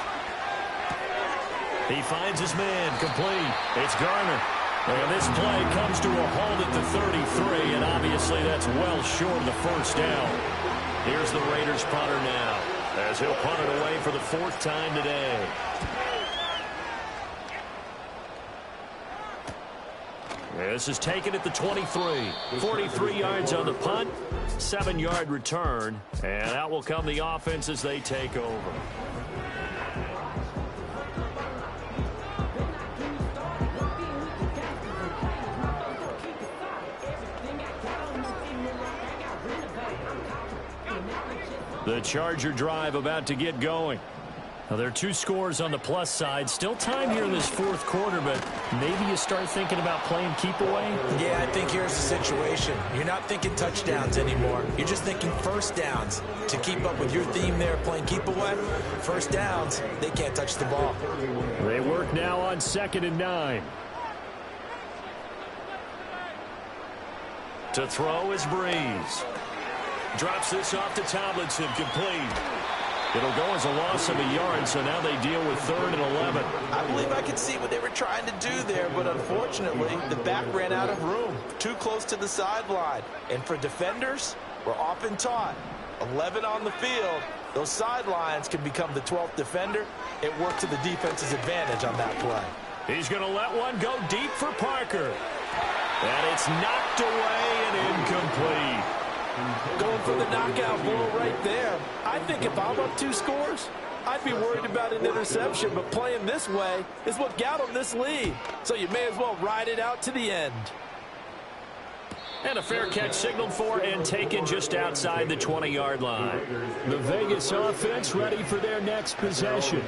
He finds his man, complete. It's Garner. And this play comes to a halt at the 33, and obviously that's well short of the first down. Here's the Raiders punter now, as he'll punt it away for the 4th time today. This is taken at the 23. 43 yards on the punt, 7-yard return, and out will come the offense as they take over. The Charger drive about to get going. Now, there are 2 scores on the plus side. Still time here in this 4th quarter, but maybe you start thinking about playing keep away? Yeah, I think here's the situation. You're not thinking touchdowns anymore. You're just thinking first downs. To keep up with your theme there, playing keep away, first downs, they can't touch the ball. They work now on 2nd and 9. To throw is Breeze. Drops this off to Tomlinson, complete. It'll go as a loss of a yard, so now they deal with 3rd and 11. I believe I could see what they were trying to do there, but unfortunately, the back ran out of room. Too close to the sideline. And for defenders, we're often taught, 11 on the field, those sidelines can become the 12th defender. It worked to the defense's advantage on that play. He's going to let one go deep for Parker. And it's knocked away and incomplete. Going for the knockout blow right there. I think if I'm up 2 scores, I'd be worried about an interception, but playing this way is what got them this lead. So you may as well ride it out to the end. And a fair catch signaled for and taken just outside the 20-yard line. The Vegas offense ready for their next possession.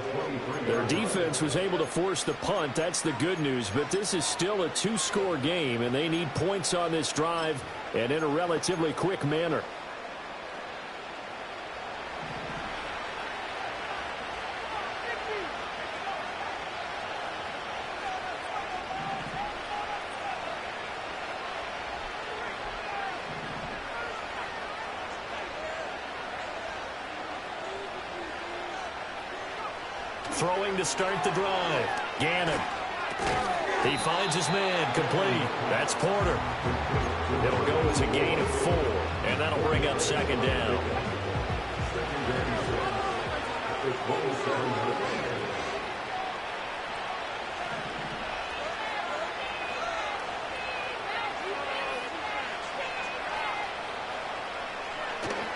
Their defense was able to force the punt. That's the good news, but this is still a 2-score game, and they need points on this drive and in a relatively quick manner. Throwing to start the drive. Gannon. He finds his man, complete. That's Porter. It'll go as a gain of 4, and that'll bring up 2nd down.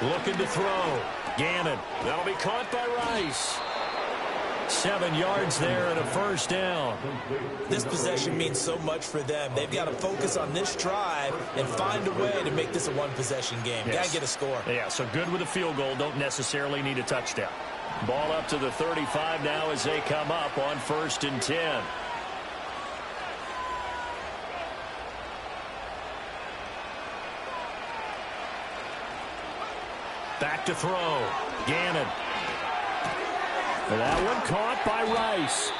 Looking to throw. Gannon. That'll be caught by Rice. 7 yards there and a first down. This possession means so much for them. They've got to focus on this drive and find a way to make this a one-possession game. Yes. Got to get a score. Yeah, so good with a field goal. Don't necessarily need a touchdown. Ball up to the 35 now as they come up on 1st and 10. Back to throw. Gannon. That one caught by Rice.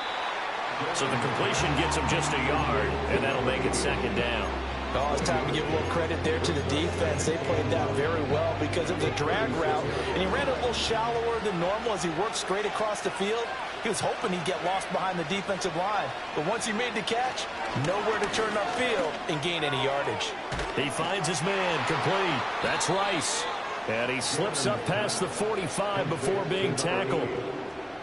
So the completion gets him just a yard, and that'll make it 2nd down. Oh, it's time to give a little credit there to the defense. They played that very well because it was a drag route, and he ran a little shallower than normal as he worked straight across the field. He was hoping he'd get lost behind the defensive line, but once he made the catch, nowhere to turn upfield and gain any yardage. He finds his man, complete. That's Rice. And he slips up past the 45 before being tackled.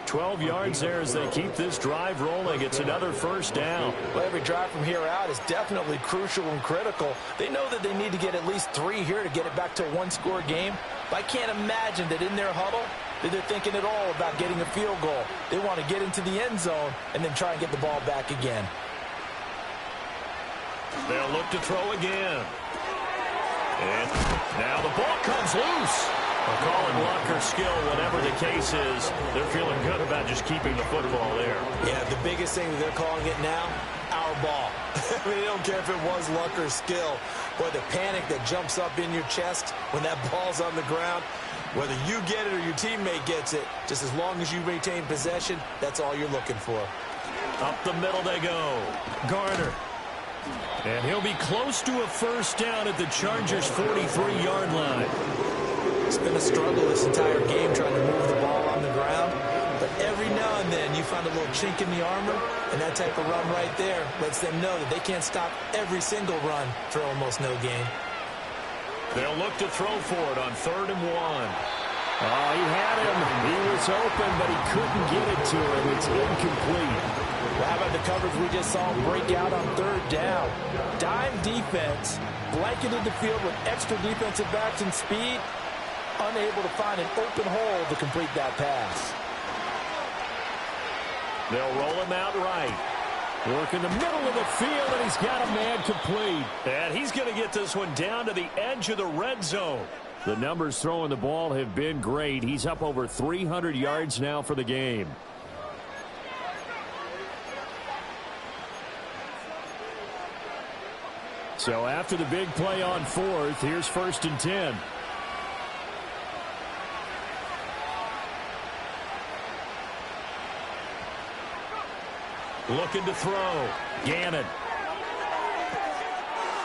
12 yards there as they keep this drive rolling. It's another first down. Well, every drive from here out is definitely crucial and critical. They know that they need to get at least 3 here to get it back to a 1-score game. But I can't imagine that in their huddle that they're thinking at all about getting a field goal. They want to get into the end zone and then try and get the ball back again. They'll look to throw again. And now the ball comes loose. They'll call it luck or skill, whatever the case is. They're feeling good about just keeping the football there. Yeah, the biggest thing that they're calling it now, our ball. I mean, they don't care if it was luck or skill. Boy, the panic that jumps up in your chest when that ball's on the ground, whether you get it or your teammate gets it, just as long as you maintain possession, that's all you're looking for. Up the middle they go. Garner. And he'll be close to a first down at the Chargers' 43-yard line. It's been a struggle this entire game trying to move the ball on the ground. you find a little chink in the armor, and that type of run right there lets them know that they can't stop every single run for almost no gain. They'll look to throw for it on 3rd and 1. Oh, he had him. He was open, but he couldn't get it to him. It's incomplete. Well, how about the coverage we just saw him break out on 3rd down? Dime defense, blanketed the field with extra defensive backs and speed, unable to find an open hole to complete that pass. They'll roll him out right. Work in the middle of the field, and he's got a man complete. And he's going to get this one down to the edge of the red zone. The numbers throwing the ball have been great. He's up over 300 yards now for the game. So after the big play on 4th, here's 1st and 10. Looking to throw. Gannon.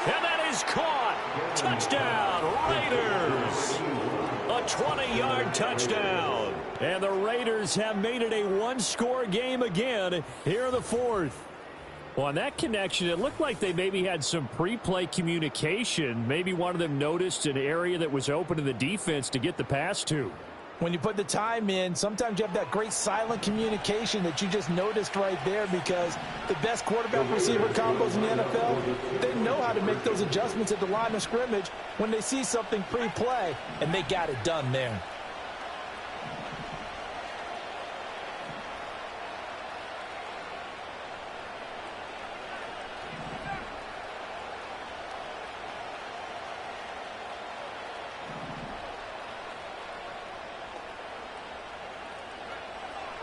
And that is caught. Touchdown, Raiders. A 20-yard touchdown. And the Raiders have made it a one-score game again here in the 4th. Well, on that connection, it looked like they maybe had some pre-play communication. Maybe one of them noticed an area that was open to the defense to get the pass to. When you put the time in, sometimes you have that great silent communication that you just noticed right there, because the best quarterback-receiver combos in the NFL, they know how to make those adjustments at the line of scrimmage when they see something pre-play, and they got it done there.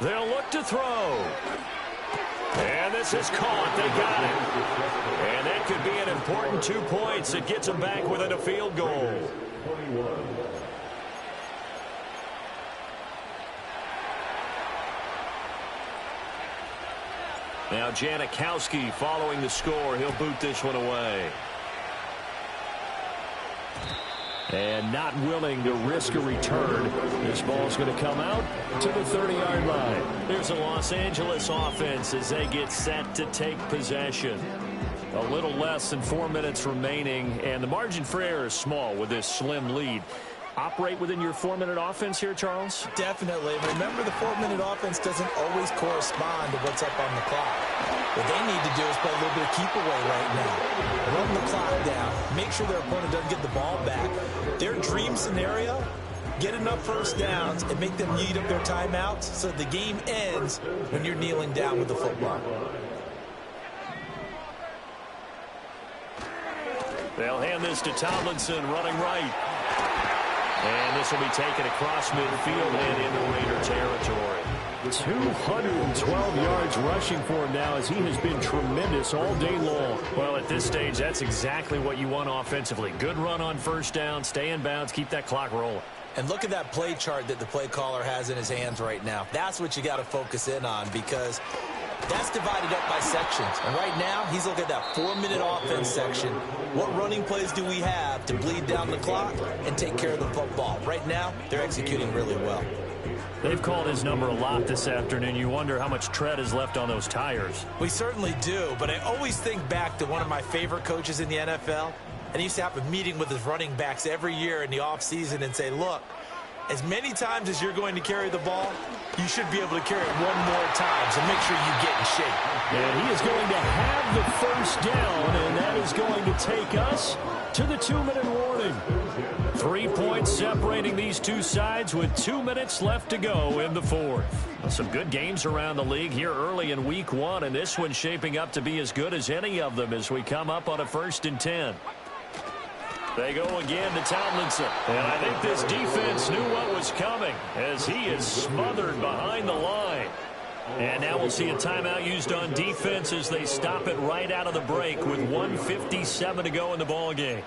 They'll look to throw. And this is caught. They got it. And that could be an important 2 points. It gets them back within a field goal. Now Janikowski following the score. He'll boot this one away. And not willing to risk a return. This ball's going to come out to the 30-yard line. Here's a Los Angeles offense as they get set to take possession. A little less than 4 minutes remaining, and the margin for error is small with this slim lead. Operate within your 4-minute offense here, Charles? Definitely. Remember, the 4-minute offense doesn't always correspond to what's up on the clock. What they need to do is play a little bit of keep away right now. Run the clock down. Make sure their opponent doesn't get the ball back. Their dream scenario, get enough first downs and make them eat up their timeouts so the game ends when you're kneeling down with the football. They'll hand this to Tomlinson running right. And this will be taken across midfield and into Raider territory. 212 yards rushing for him now, as he has been tremendous all day long. Well, at this stage, that's exactly what you want offensively. Good run on first down, stay in bounds, keep that clock rolling. And look at that play chart that the play caller has in his hands right now. That's what you got to focus in on, because that's divided up by sections. And right now, he's looking at that 4-minute offense section. What running plays do we have to bleed down the clock and take care of the football? Right now, they're executing really well. They've called his number a lot this afternoon. You wonder how much tread is left on those tires. We certainly do, but I always think back to one of my favorite coaches in the NFL, and he used to have a meeting with his running backs every year in the offseason and say, look, as many times as you're going to carry the ball, you should be able to carry it one more time, so make sure you get in shape. And he is going to have the first down, and that is going to take us to the 2-minute warning. 3 points separating these two sides with 2 minutes left to go in the fourth. Some good games around the league here early in week 1, and this one's shaping up to be as good as any of them as we come up on a 1st and 10. They go again to Tomlinson. And I think this defense knew what was coming as he is smothered behind the line. And now we'll see a timeout used on defense as they stop it right out of the break with 1:57 to go in the ballgame.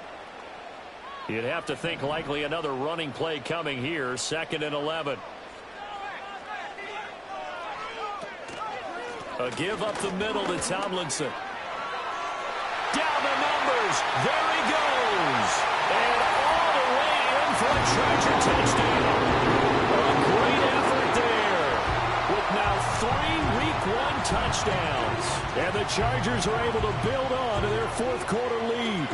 You'd have to think likely another running play coming here, 2nd and 11. A give up the middle to Tomlinson. Down the numbers. There he goes. And all the way in for a treasure touchdown. A great effort there. With now 3 Chargers are able to build on to their fourth-quarter lead.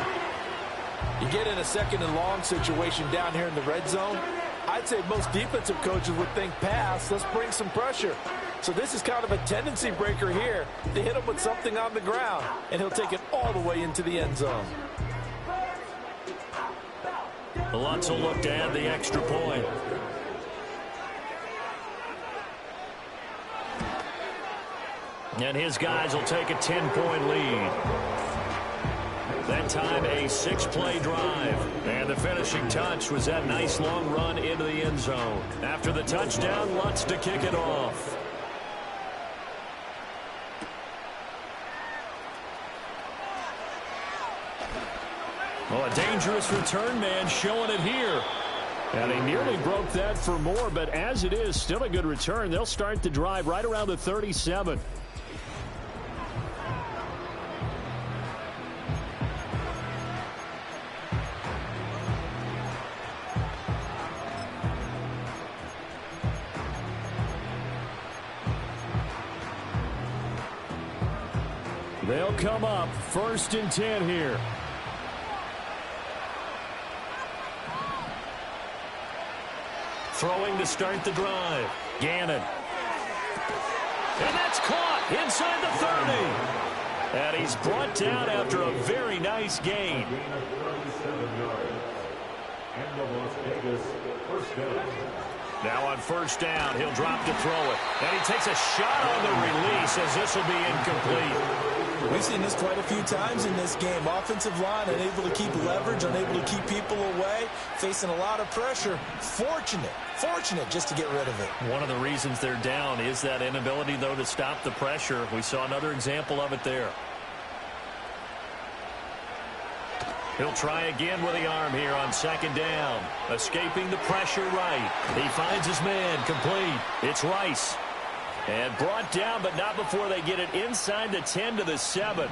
You get in a second and long situation down here in the red zone, I'd say most defensive coaches would think pass, let's bring some pressure. So this is kind of a tendency breaker here to hit him with something on the ground, and he'll take it all the way into the end zone. Lutz will look to add the extra point. And his guys will take a 10-point lead. That time a 6-play drive. And the finishing touch was that nice long run into the end zone. After the touchdown, Lutz to kick it off. Oh, a dangerous return man showing it here. And he nearly broke that for more, but as it is, still a good return. They'll start the drive right around the 37. They'll come up 1st and 10 here. Throwing to start the drive. Gannon. And that's caught inside the 30. And he's brought down after a very nice gain. Now on 1st down, he'll drop to throw it. And he takes a shot on the release as this will be incomplete. We've seen this quite a few times in this game. Offensive line unable to keep leverage, unable to keep people away, facing a lot of pressure. Fortunate just to get rid of it. One of the reasons they're down is that inability, though, to stop the pressure. We saw another example of it there. He'll try again with the arm here on 2nd down. Escaping the pressure right. He finds his man complete. It's Rice. And brought down, but not before they get it inside the 10 to the 7.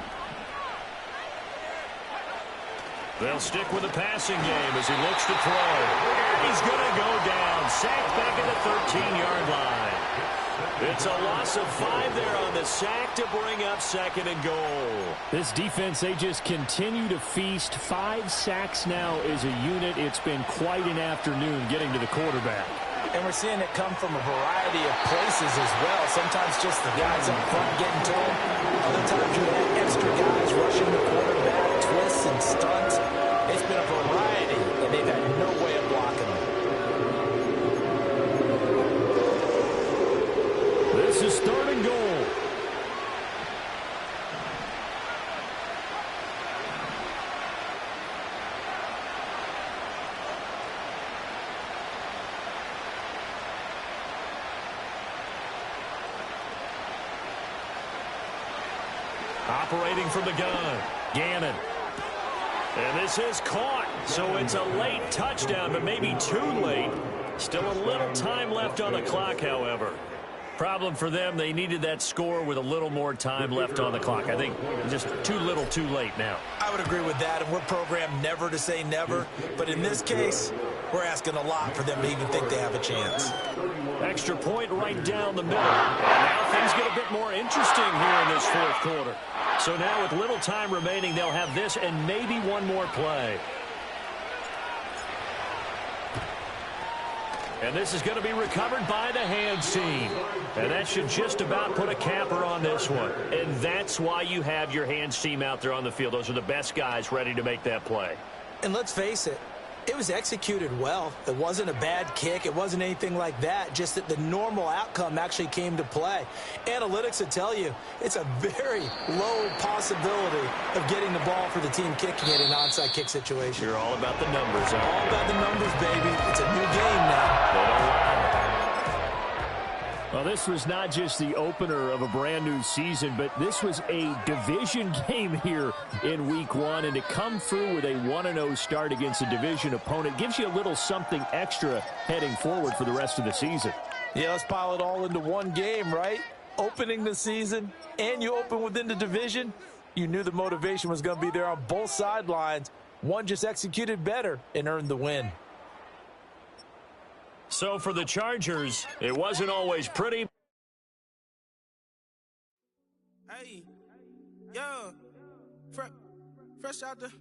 They'll stick with the passing game as he looks to throw. And he's going to go down. Sacked back at the 13-yard line. It's a loss of 5 there on the sack to bring up 2nd and goal. This defense, they just continue to feast. 5 sacks now as a unit. It's been quite an afternoon getting to the quarterback. And we're seeing it come from a variety of places as well. Sometimes just the guys up front getting to him. Other times you have extra guys rushing the quarterback, twists and stunts. It's been a variety, and they've had no way of blocking them. This is 3rd and goal. Operating from the gun, Gannon. And this is caught, so it's a late touchdown, but maybe too late. Still a little time left on the clock, however. Problem for them, they needed that score with a little more time left on the clock. I think just too little too late now. I would agree with that, and we're programmed never to say never. But in this case, we're asking a lot for them to even think they have a chance. Extra point right down the middle. And now things get a bit more interesting here in this 4th quarter. So now with little time remaining, they'll have this and maybe one more play. And this is going to be recovered by the hands team. And that should just about put a capper on this one. And that's why you have your hands team out there on the field. Those are the best guys ready to make that play. And let's face it, it was executed well. It wasn't a bad kick. It wasn't anything like that. Just that the normal outcome actually came to play. Analytics will tell you it's a very low possibility of getting the ball for the team kicking it in an onside kick situation. You're all about the numbers, huh? All about the numbers, baby. It's a new game now. They don't lie. Well, this was not just the opener of a brand new season, but this was a division game here in week 1. And to come through with a 1-0 start against a division opponent gives you a little something extra heading forward for the rest of the season. Yeah, let's pile it all into one game, right? Opening the season, and you open within the division. You knew the motivation was going to be there on both sidelines. One just executed better and earned the win. So for the Chargers, it wasn't always pretty. Hey, Yeah. Fresh out the